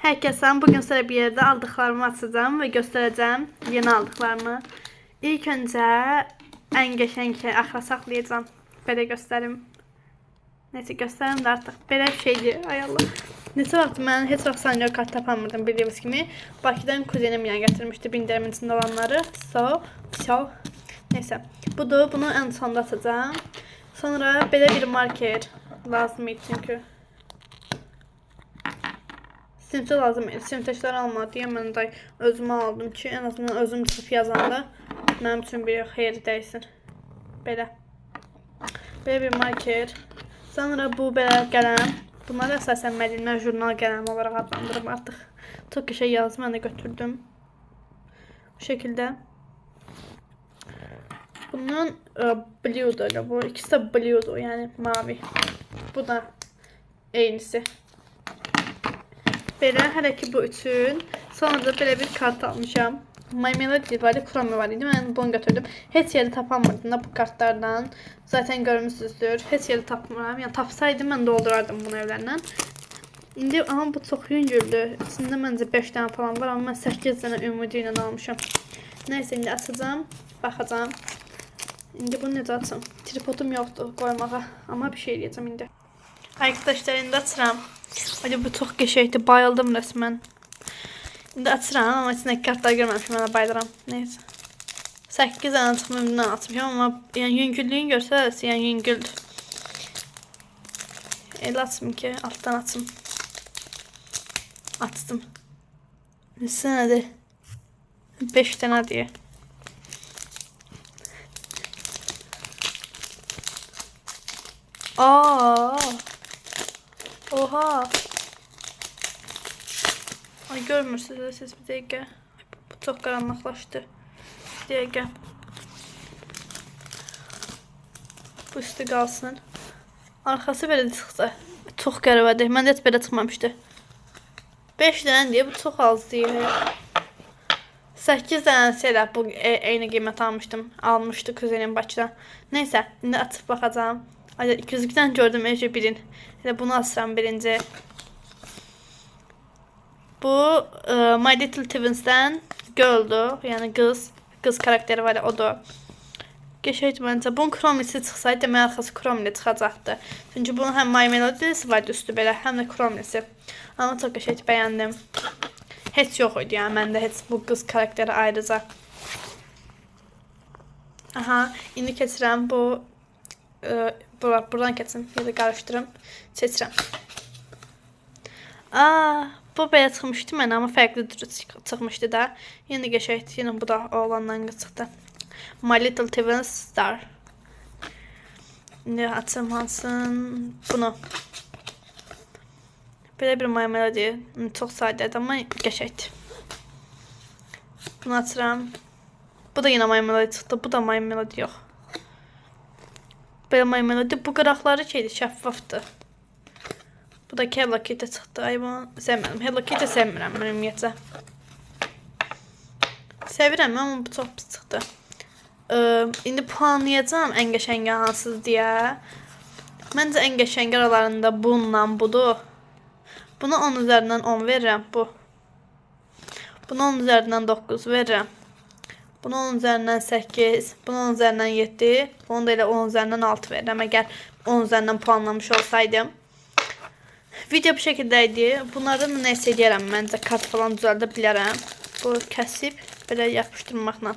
Herkese bugün size bir yerde aldıklarımı açacağım ve göstereceğim yeni aldıklarımı. İlk önce en geçenki axıra saklayacağım. Böyle gösterim. Neyse gösterim de artık böyle bir şeydi. Ay Allah. Neçə vaxt mən heç vaxt sancar kart tapamırdım bildiğiniz kimi. Bakıdan kuzenim yani getirmişti bindirimin içinde olanları. So. Neyse. Budur. Bunu en sonda açacağım. Sonra böyle bir marker lazım çünkü. Simsə lazım idi. Simsəçlər almadı deyə mən də özümə aldım ki, en azından özüm çıxıb yazanda mənim üçün bir xeyir dəysin. Belə. Belə bir marker. Sonra bu belə qələm. Bunları əsasən müəllimlər jurnal qələmi olaraq adlandırıb artıq. Çox qəşəng yazdım, mən də götürdüm. Bu şəkildə. Bunun blue'dur. Bu ikisi də blue'dur, yəni mavi. Bu da eynisi. Belə, hələ ki bu üçün. Sonra da belə bir kart almışam. My Melody var idi, Chrome var idi. Mən bunu götürdüm. Heç yeri tapamırdım da bu kartlardan. Zaten görmüşsünüzdür. Heç yeri tapmıram. Yəni tapsaydım mən doldurardım bunu evlərlə. İndi amma bu çox yüngüldür. İçində məncə 5 dənə falan var, amma mən 8 dənə ümidi ilə almışam. Nəysə indi açacağım, baxacağım. İndi bunu necə açım? Tripodum yoxdur qoymağa, amma bir şey eləyəcəm indi. Arkadaşlar indi açıram. Hadi bu çok geçeydi. Bayıldım resmen. Şimdi açıram ama içindeki kartları görmemişim. Ben de bayılıram. Neyse. 8 tane çıkmamdan atmışım ama yani yüngüllüğünü görseniz yani yüngüldür. El açım ki alttan açım. Açtım. Neyse hadi. 5 tane diye. Oha. Ay görmürsünüz siz bir dəqiqə. Bu çox qaranlıqlaşdı. Bir dəqiqə. Bu üstü qalsın. Arxası belə çıxdı. Çox qəribədir. Məndə heç belə çıxmamışdı. 5 dənə deyə bu çox az deyil. 8 dənə şeylə bu eyni qiymət almışdı kuzenim Bakıdan. Neysə, indi açıb baxacağım. Ay 202'den gördüm önce birin. Elə bunu açıram birinci. Bu My Little Twins'dən girl'du. Yəni qız karakteri var ya odur. Geçəydi məncə. Bunun Chromlisi çıxsaydı demək arxası Chromli çıxacaqdı. Çünki bunun həm My Melody'si vardı üstü belə, həm də Chromlisi. Amma çox qəşəng bəyəndim. Heç yox idi yəni məndə heç bu qız karakteri ayrıca. Aha, indi keçirəm bu buradan keçsin ya da qarışdırım. Seçirəm. Bu belə çıxmışdı mənə amma fərqli çıxmışdı da. Yeni qəşəngdir. Yine bu da oğlandan çıxdı. My Little Twins Star. İndi açım hansın bunu. Belə bir My Melody. Çox sadədir amma qəşəngdir. Bunu açıram. Bu da yine My Melody çıxdı. Bu da My Melody yox. Belə My Melody bu qıraqları şeydi, şəffafdır. Bu da Hello Kitty çıxdı. Ay bunu sevmirəm. Hello Kitty sevmirəm mən ümumiyyətlə. Sevirəm amma bu çox pis çıxdı. İndi puanlayacağım ən qəşəngi hansıdır deyə. Məncə ən qəşəngi aralarında bununla budur. Buna 10 üzərindən 10 verirəm bu. Buna 10 üzərindən 9 verirəm. Buna 10 üzərindən 8, buna 10 üzərindən 7, bunu da elə 10 üzərindən 6 verirəm. Əgər 10 üzərindən puanlamış olsaydım. Video bu şəkildə idi. Bunlardan da nəsə edərəm. Məncə kart falan düzəldə bilərəm. Bu kəsib belə yapışdırmaqla.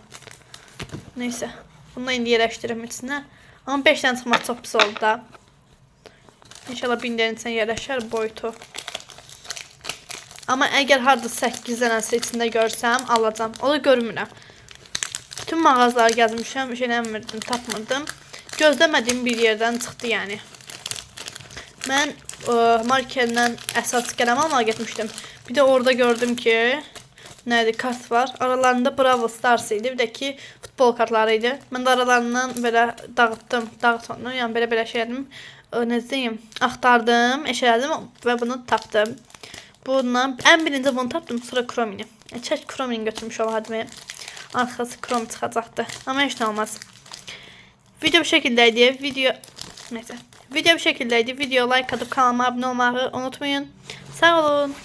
Neysə. Bunu da indi yerləşdirirəm içinə. Amma 5 dənə çıxmaq çox pis oldu da. İnşallah binlərin içinə yerləşər boyutu. Amma əgər harada 8 dənəsi içində görsəm alacağım. O da görmürəm. Bütün mağazaları gəzmişəm, şeylənmirdim, tapmırdım. Gözləmədiyim bir yerdən çıxdı yəni. Mən markerdən əsas qələm almağa getmişdim. Bir də orada gördüm ki, nədir, kart var. Aralarında Bravo Stars idi, bir də ki, futbol kartları idi. Mən də aralarından belə dağıtdım, yəni belə şey edim. Necə deyim, axtardım, eşələdim və bunu tapdım. Bundan ən birinci bunu tapdım, sonra Chromini. Çək Chromini götürmüş olardım. Arxası Chrome çıxacaqdı. Amma heç nə olmaz. Video bu şəkildəydi. Video bu şəkildəydi. Video like atıp kanalıma abone olmayı unutmayın. Sağ olun.